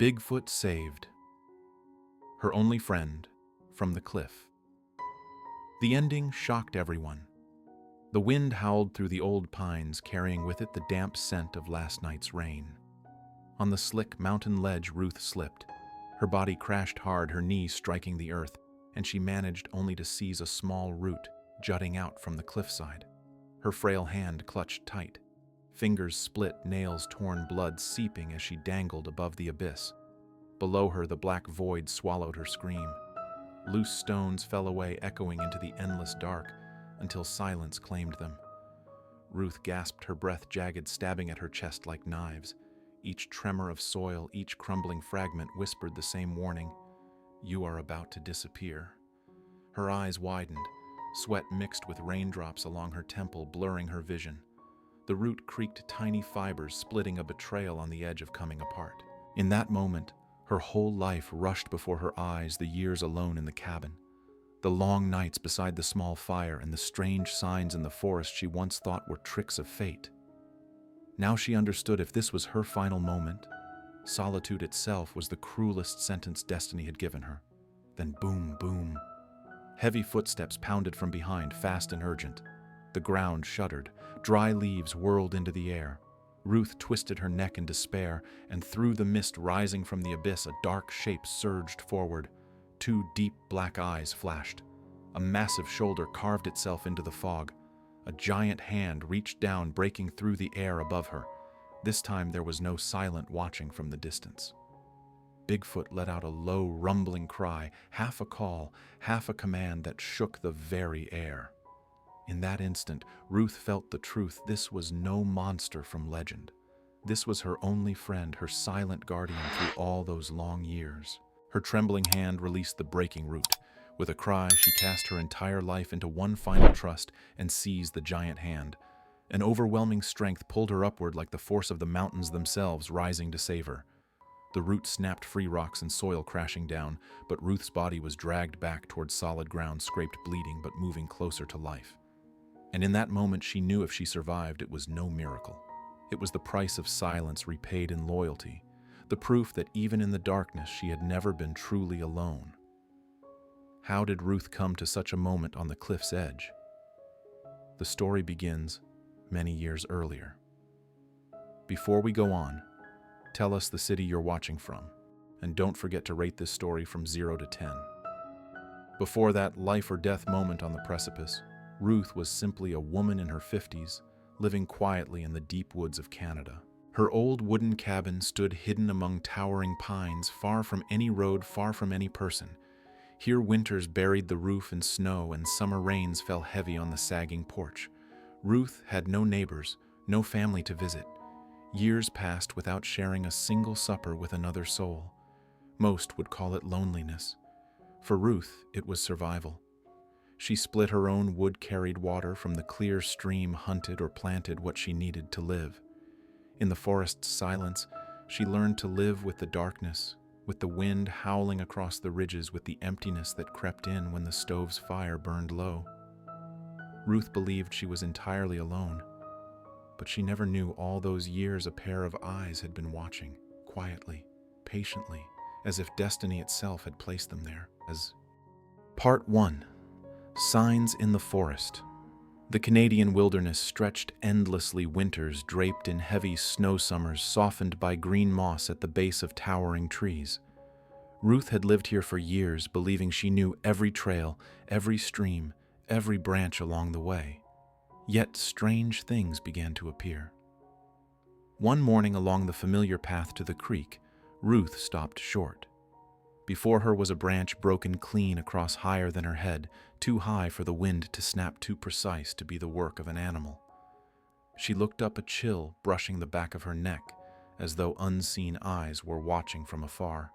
Bigfoot saved her only friend from the cliff. The ending shocked everyone. The wind howled through the old pines, carrying with it the damp scent of last night's rain. On the slick mountain ledge, Ruth slipped. Her body crashed hard, her knee striking the earth, and she managed only to seize a small root jutting out from the cliffside. Her frail hand clutched tight. Fingers split, nails torn, blood seeping as she dangled above the abyss. Below her, the black void swallowed her scream. Loose stones fell away, echoing into the endless dark, until silence claimed them. Ruth gasped, her breath jagged, stabbing at her chest like knives. Each tremor of soil, each crumbling fragment whispered the same warning: "You are about to disappear." Her eyes widened, sweat mixed with raindrops along her temple, blurring her vision. The root creaked, tiny fibers splitting, a betrayal on the edge of coming apart. In that moment, her whole life rushed before her eyes, the years alone in the cabin, the long nights beside the small fire, and the strange signs in the forest she once thought were tricks of fate. Now she understood, if this was her final moment, solitude itself was the cruelest sentence destiny had given her. Then boom, boom. Heavy footsteps pounded from behind, fast and urgent. The ground shuddered. Dry leaves whirled into the air. Ruth twisted her neck in despair, and through the mist rising from the abyss, a dark shape surged forward. Two deep black eyes flashed. A massive shoulder carved itself into the fog. A giant hand reached down, breaking through the air above her. This time there was no silent watching from the distance. Bigfoot let out a low, rumbling cry, half a call, half a command that shook the very air. In that instant, Ruth felt the truth. This was no monster from legend. This was her only friend, her silent guardian through all those long years. Her trembling hand released the breaking root. With a cry, she cast her entire life into one final trust and seized the giant hand. An overwhelming strength pulled her upward, like the force of the mountains themselves rising to save her. The root snapped free, rocks and soil crashing down, but Ruth's body was dragged back towards solid ground, scraped, bleeding, but moving closer to life. And in that moment, she knew if she survived, it was no miracle. It was the price of silence repaid in loyalty, the proof that even in the darkness, she had never been truly alone. How did Ruth come to such a moment on the cliff's edge? The story begins many years earlier. Before we go on, tell us the city you're watching from, and don't forget to rate this story from 0 to 10. Before that life or death moment on the precipice, Ruth was simply a woman in her 50s, living quietly in the deep woods of Canada. Her old wooden cabin stood hidden among towering pines, far from any road, far from any person. Here winters buried the roof in snow, and summer rains fell heavy on the sagging porch. Ruth had no neighbors, no family to visit. Years passed without sharing a single supper with another soul. Most would call it loneliness. For Ruth, it was survival. She split her own wood-carried water from the clear stream, hunted or planted what she needed to live. In the forest's silence, she learned to live with the darkness, with the wind howling across the ridges, with the emptiness that crept in when the stove's fire burned low. Ruth believed she was entirely alone, but she never knew all those years a pair of eyes had been watching, quietly, patiently, as if destiny itself had placed them there. Part 1. Signs in the Forest. The Canadian wilderness stretched endlessly, winters draped in heavy snow, summers softened by green moss at the base of towering trees. Ruth had lived here for years, believing she knew every trail, every stream, every branch along the way. Yet strange things began to appear. One morning along the familiar path to the creek, Ruth stopped short. Before her was a branch broken clean across, higher than her head, too high for the wind to snap, too precise to be the work of an animal. She looked up, a chill brushing the back of her neck, as though unseen eyes were watching from afar.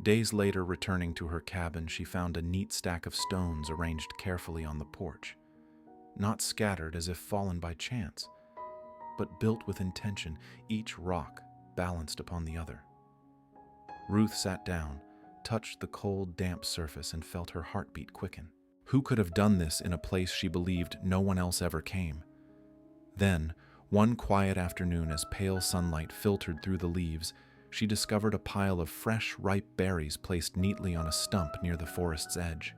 Days later, returning to her cabin, she found a neat stack of stones arranged carefully on the porch. Not scattered as if fallen by chance, but built with intention, each rock balanced upon the other. Ruth sat down, touched the cold, damp surface, and felt her heartbeat quicken. Who could have done this in a place she believed no one else ever came? Then, one quiet afternoon, as pale sunlight filtered through the leaves, she discovered a pile of fresh, ripe berries placed neatly on a stump near the forest's edge.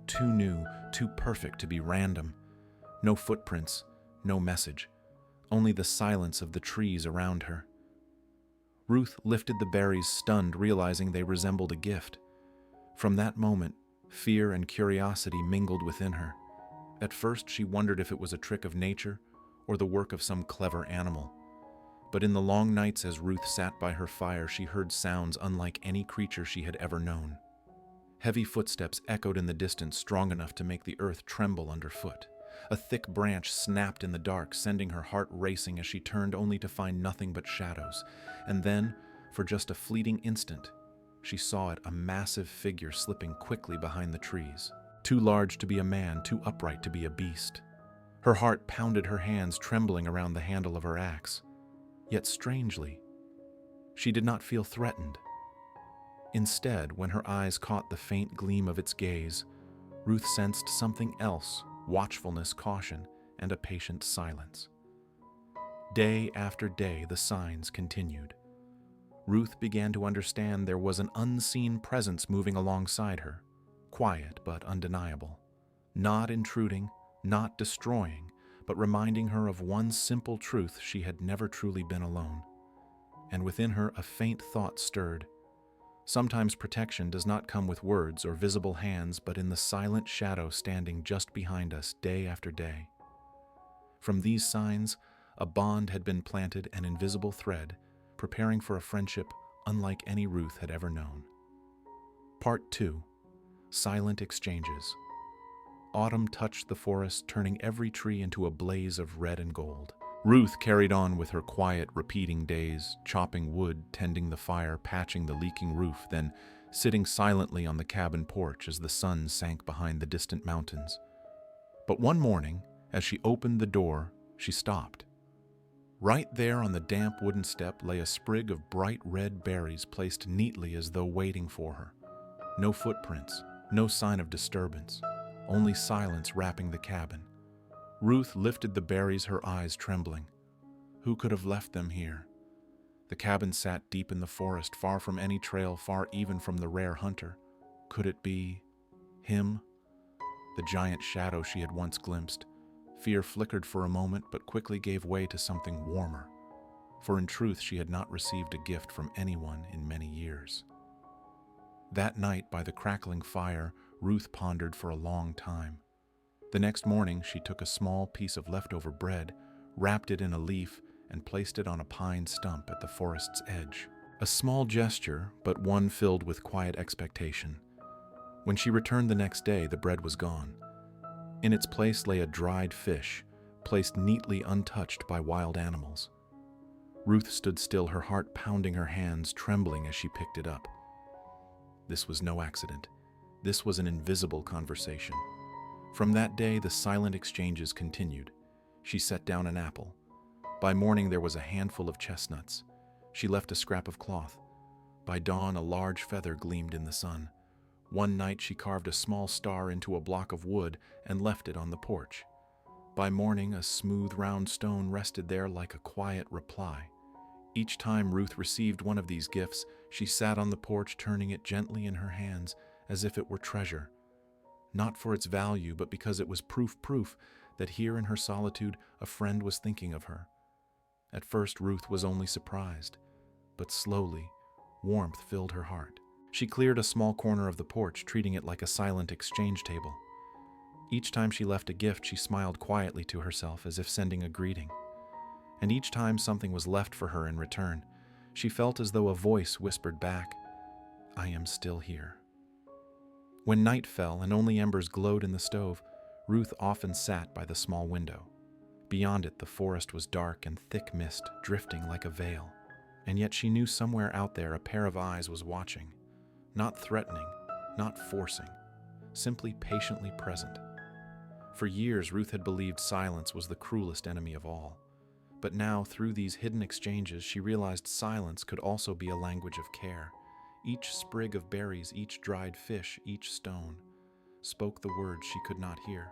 Too new, too perfect to be random. No footprints, no message, only the silence of the trees around her. Ruth lifted the berries, stunned, realizing they resembled a gift. From that moment, fear and curiosity mingled within her. At first, she wondered if it was a trick of nature or the work of some clever animal. But in the long nights as Ruth sat by her fire, she heard sounds unlike any creature she had ever known. Heavy footsteps echoed in the distance, strong enough to make the earth tremble underfoot. A thick branch snapped in the dark, sending her heart racing as she turned only to find nothing but shadows. And then, for just a fleeting instant, she saw it, a massive figure slipping quickly behind the trees. Too large to be a man, too upright to be a beast. Her heart pounded, her hands trembling around the handle of her axe. Yet strangely, she did not feel threatened. Instead, when her eyes caught the faint gleam of its gaze, Ruth sensed something else: watchfulness, caution, and a patient silence. Day after day, the signs continued. Ruth began to understand there was an unseen presence moving alongside her, quiet but undeniable, not intruding, not destroying, but reminding her of one simple truth: she had never truly been alone. And within her a faint thought stirred. Sometimes protection does not come with words or visible hands, but in the silent shadow standing just behind us day after day. From these signs, a bond had been planted, an invisible thread, preparing for a friendship unlike any Ruth had ever known. Part 2. Silent Exchanges. Autumn touched the forest, turning every tree into a blaze of red and gold. Ruth carried on with her quiet, repeating days, chopping wood, tending the fire, patching the leaking roof, then sitting silently on the cabin porch as the sun sank behind the distant mountains. But one morning, as she opened the door, she stopped. Right there on the damp wooden step lay a sprig of bright red berries placed neatly as though waiting for her. No footprints, no sign of disturbance, only silence wrapping the cabin. Ruth lifted the berries, her eyes trembling. Who could have left them here? The cabin sat deep in the forest, far from any trail, far even from the rare hunter. Could it be him? The giant shadow she had once glimpsed. Fear flickered for a moment, but quickly gave way to something warmer. For in truth, she had not received a gift from anyone in many years. That night, by the crackling fire, Ruth pondered for a long time. The next morning, she took a small piece of leftover bread, wrapped it in a leaf, and placed it on a pine stump at the forest's edge. A small gesture, but one filled with quiet expectation. When she returned the next day, the bread was gone. In its place lay a dried fish, placed neatly untouched by wild animals. Ruth stood still, her heart pounding, her hands trembling as she picked it up. This was no accident. This was an invisible conversation. From that day, the silent exchanges continued. She set down an apple. By morning, there was a handful of chestnuts. She left a scrap of cloth. By dawn, a large feather gleamed in the sun. One night, she carved a small star into a block of wood and left it on the porch. By morning, a smooth, round stone rested there like a quiet reply. Each time Ruth received one of these gifts, she sat on the porch, turning it gently in her hands as if it were treasure. Not for its value, but because it was proof that here in her solitude a friend was thinking of her. At first Ruth was only surprised, but slowly warmth filled her heart. She cleared a small corner of the porch, treating it like a silent exchange table. Each time she left a gift, she smiled quietly to herself as if sending a greeting. And each time something was left for her in return, she felt as though a voice whispered back, "I am still here." When night fell and only embers glowed in the stove, Ruth often sat by the small window. Beyond it, the forest was dark and thick mist drifting like a veil. And yet she knew somewhere out there a pair of eyes was watching, not threatening, not forcing, simply patiently present. For years, Ruth had believed silence was the cruelest enemy of all. But now, through these hidden exchanges, she realized silence could also be a language of care. Each sprig of berries, each dried fish, each stone spoke the words she could not hear.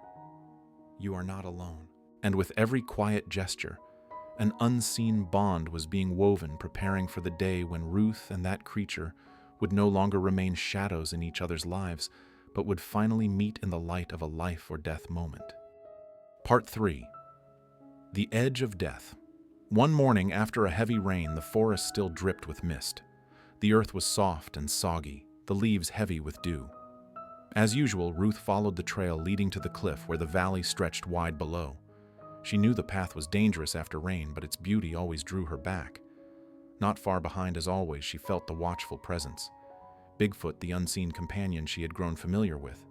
You are not alone. And with every quiet gesture, An unseen bond was being woven, preparing for the day when Ruth and that creature would no longer remain shadows in each other's lives, but would finally meet in the light of a life or death moment. Part 3. The Edge of Death. One morning after a heavy rain, the forest still dripped with mist. The earth was soft and soggy, the leaves heavy with dew. As usual, Ruth followed the trail leading to the cliff where the valley stretched wide below. She knew the path was dangerous after rain, but its beauty always drew her back. Not far behind, as always, she felt the watchful presence. Bigfoot, the unseen companion she had grown familiar with.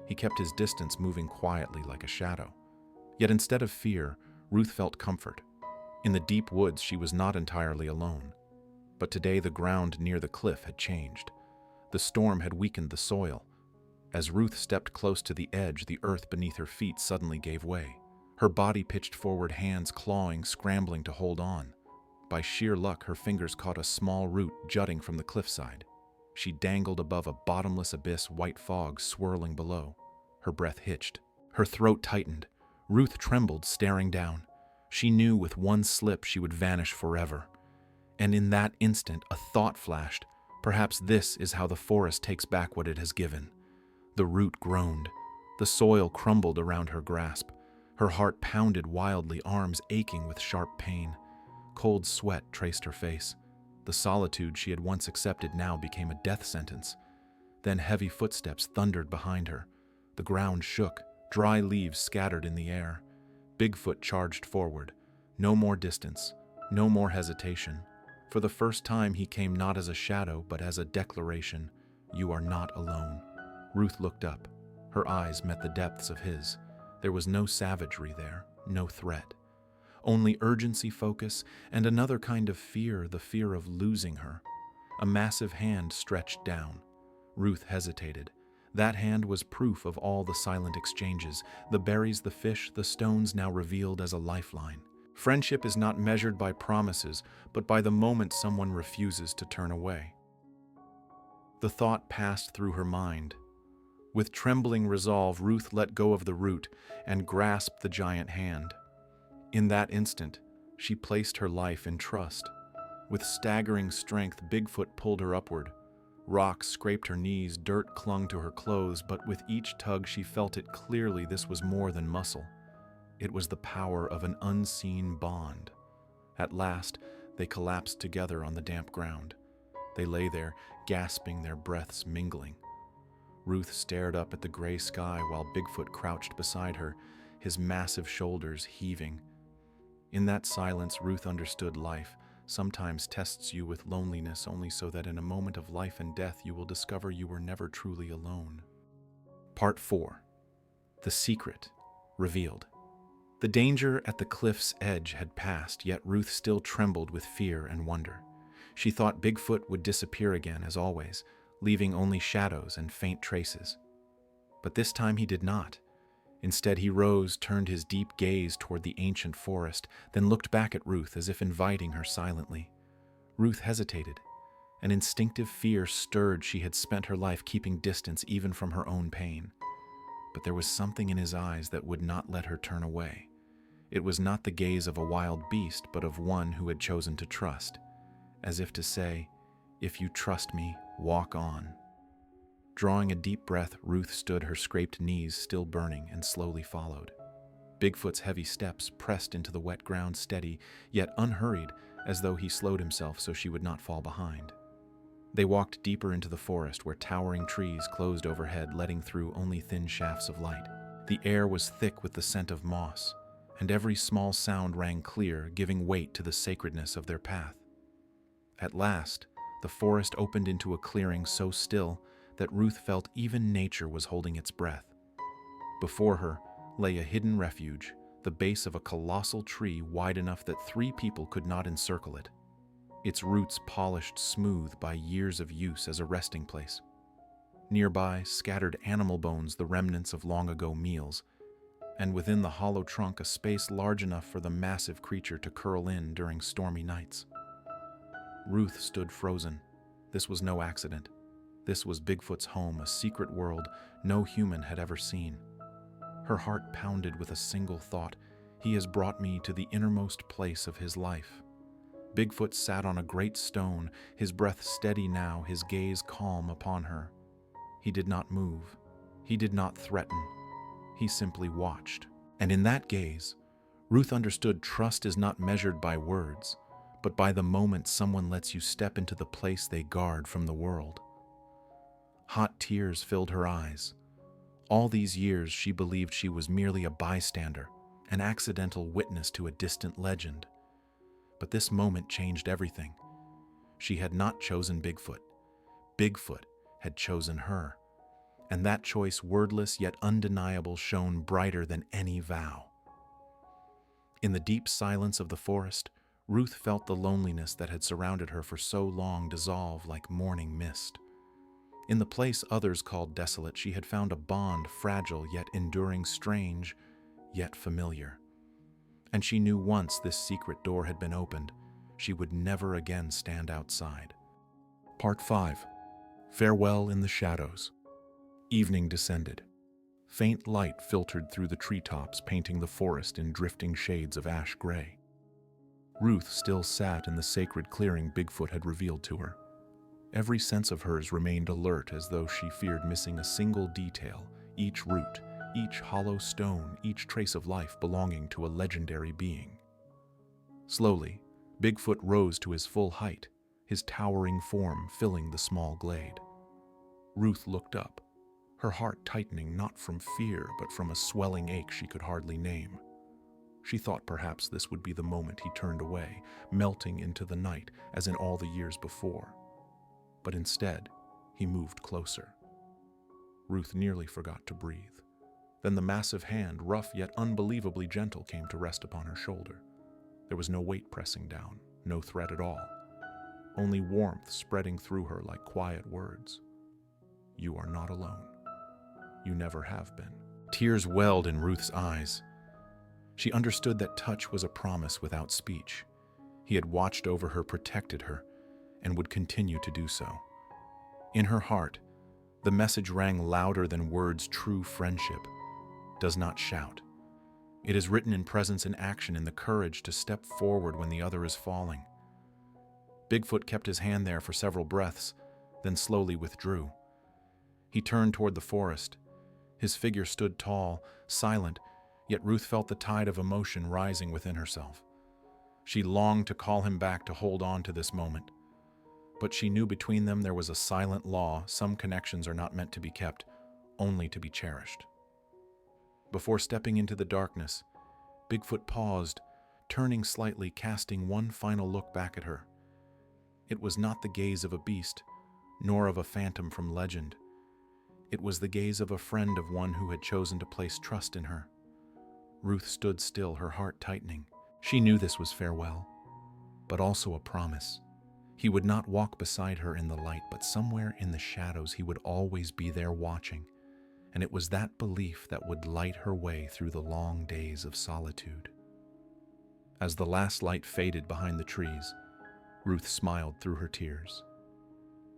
He kept his distance, moving quietly like a shadow. Yet instead of fear, Ruth felt comfort. In the deep woods, she was not entirely alone. But today the ground near the cliff had changed. The storm had weakened the soil. As Ruth stepped close to the edge, the earth beneath her feet suddenly gave way. Her body pitched forward, hands clawing, scrambling to hold on. By sheer luck, her fingers caught a small root jutting from the cliffside. She dangled above a bottomless abyss, white fog swirling below. Her breath hitched. Her throat tightened. Ruth trembled, staring down. She knew with one slip she would vanish forever. And in that instant, a thought flashed. Perhaps this is how the forest takes back what it has given. The root groaned. The soil crumbled around her grasp. Her heart pounded wildly, arms aching with sharp pain. Cold sweat traced her face. The solitude she had once accepted now became a death sentence. Then heavy footsteps thundered behind her. The ground shook, dry leaves scattered in the air. Bigfoot charged forward. No more distance, no more hesitation. For the first time, he came not as a shadow, but as a declaration. You are not alone. Ruth looked up. Her eyes met the depths of his. There was no savagery there, no threat. Only urgency, focus, and another kind of fear, the fear of losing her. A massive hand stretched down. Ruth hesitated. That hand was proof of all the silent exchanges, the berries, the fish, the stones now revealed as a lifeline. Friendship is not measured by promises, but by the moment someone refuses to turn away. The thought passed through her mind. With trembling resolve, Ruth let go of the root and grasped the giant hand. In that instant, she placed her life in trust. With staggering strength, Bigfoot pulled her upward. Rocks scraped her knees, dirt clung to her clothes, but with each tug she felt it clearly this was more than muscle. It was the power of an unseen bond. At last, they collapsed together on the damp ground. They lay there, gasping, their breaths mingling. Ruth stared up at the gray sky while Bigfoot crouched beside her, his massive shoulders heaving. In that silence, Ruth understood life sometimes tests you with loneliness only so that in a moment of life and death you will discover you were never truly alone. Part 4. The Secret Revealed. The danger at the cliff's edge had passed, yet Ruth still trembled with fear and wonder. She thought Bigfoot would disappear again, as always, leaving only shadows and faint traces. But this time he did not. Instead, he rose, turned his deep gaze toward the ancient forest, then looked back at Ruth as if inviting her silently. Ruth hesitated. An instinctive fear stirred. She had spent her life keeping distance even from her own pain. But there was something in his eyes that would not let her turn away. It was not the gaze of a wild beast, but of one who had chosen to trust, as if to say, "If you trust me, walk on." Drawing a deep breath, Ruth stood, her scraped knees still burning, and slowly followed. Bigfoot's heavy steps pressed into the wet ground, steady, yet unhurried, as though he slowed himself so she would not fall behind. They walked deeper into the forest, where towering trees closed overhead, letting through only thin shafts of light. The air was thick with the scent of moss, and every small sound rang clear, giving weight to the sacredness of their path. At last, the forest opened into a clearing so still that Ruth felt even nature was holding its breath. Before her lay a hidden refuge, the base of a colossal tree wide enough that 3 people could not encircle it, its roots polished smooth by years of use as a resting place. Nearby, scattered animal bones, the remnants of long-ago meals, and within the hollow trunk a space large enough for the massive creature to curl in during stormy nights. Ruth stood frozen. This was no accident. This was Bigfoot's home, a secret world no human had ever seen. Her heart pounded with a single thought. He has brought me to the innermost place of his life. Bigfoot sat on a great stone, his breath steady now, his gaze calm upon her. He did not move. He did not threaten. He simply watched. And in that gaze, Ruth understood trust is not measured by words, but by the moment someone lets you step into the place they guard from the world. Hot tears filled her eyes. All these years she believed she was merely a bystander, an accidental witness to a distant legend. But this moment changed everything. She had not chosen Bigfoot. Bigfoot had chosen her. And that choice, wordless yet undeniable, shone brighter than any vow. In the deep silence of the forest, Ruth felt the loneliness that had surrounded her for so long dissolve like morning mist. In the place others called desolate, she had found a bond, fragile yet enduring, strange yet familiar. And she knew once this secret door had been opened, she would never again stand outside. Part 5. Farewell in the Shadows. Evening descended. Faint light filtered through the treetops, painting the forest in drifting shades of ash gray. Ruth still sat in the sacred clearing Bigfoot had revealed to her. Every sense of hers remained alert, as though she feared missing a single detail, each root, each hollow stone, each trace of life belonging to a legendary being. Slowly, Bigfoot rose to his full height, his towering form filling the small glade. Ruth looked up, her heart tightening not from fear but from a swelling ache she could hardly name. She thought perhaps this would be the moment he turned away, melting into the night as in all the years before. But instead, he moved closer. Ruth nearly forgot to breathe. Then the massive hand, rough yet unbelievably gentle, came to rest upon her shoulder. There was no weight pressing down, no threat at all. Only warmth spreading through her like quiet words. You are not alone. You never have been. Tears welled in Ruth's eyes. She understood that touch was a promise without speech. He had watched over her, protected her, and would continue to do so. In her heart, the message rang louder than words: true friendship does not shout. It is written in presence and action, in the courage to step forward when the other is falling. Bigfoot kept his hand there for several breaths, then slowly withdrew. He turned toward the forest. His figure stood tall, silent, yet Ruth felt the tide of emotion rising within herself. She longed to call him back, to hold on to this moment. But she knew between them there was a silent law: some connections are not meant to be kept, only to be cherished. Before stepping into the darkness, Bigfoot paused, turning slightly, casting one final look back at her. It was not the gaze of a beast, nor of a phantom from legend. It was the gaze of a friend, of one who had chosen to place trust in her. Ruth stood still, her heart tightening. She knew this was farewell, but also a promise. He would not walk beside her in the light, but somewhere in the shadows he would always be there watching. And it was that belief that would light her way through the long days of solitude. As the last light faded behind the trees, Ruth smiled through her tears.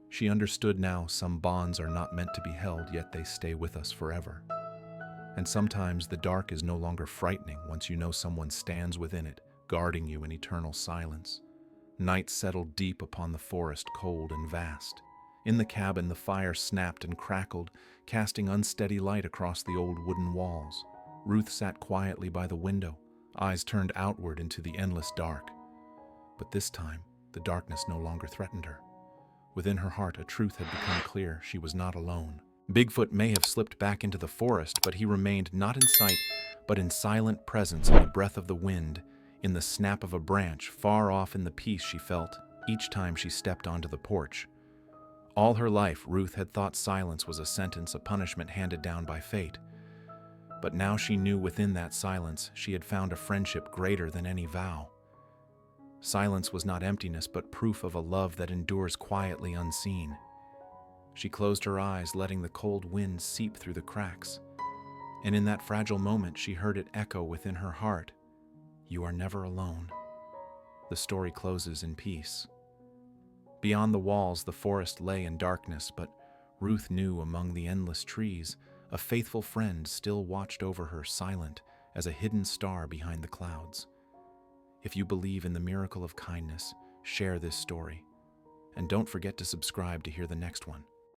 She understood now some bonds are not meant to be held, yet they stay with us forever. And sometimes the dark is no longer frightening once you know someone stands within it, guarding you in eternal silence. Night settled deep upon the forest, cold and vast. In the cabin, the fire snapped and crackled, casting unsteady light across the old wooden walls. Ruth sat quietly by the window, eyes turned outward into the endless dark. But this time, the darkness no longer threatened her. Within her heart, a truth had become clear: she was not alone. Bigfoot may have slipped back into the forest, but he remained not in sight, but in silent presence, in the breath of the wind, in the snap of a branch, far off in the peace she felt each time she stepped onto the porch. All her life, Ruth had thought silence was a sentence, a punishment handed down by fate. But now she knew within that silence she had found a friendship greater than any vow. Silence was not emptiness, but proof of a love that endures quietly unseen. She closed her eyes, letting the cold wind seep through the cracks. And in that fragile moment, she heard it echo within her heart: "You are never alone." The story closes in peace. Beyond the walls, the forest lay in darkness, but Ruth knew among the endless trees, a faithful friend still watched over her, silent as a hidden star behind the clouds. If you believe in the miracle of kindness, share this story. And don't forget to subscribe to hear the next one.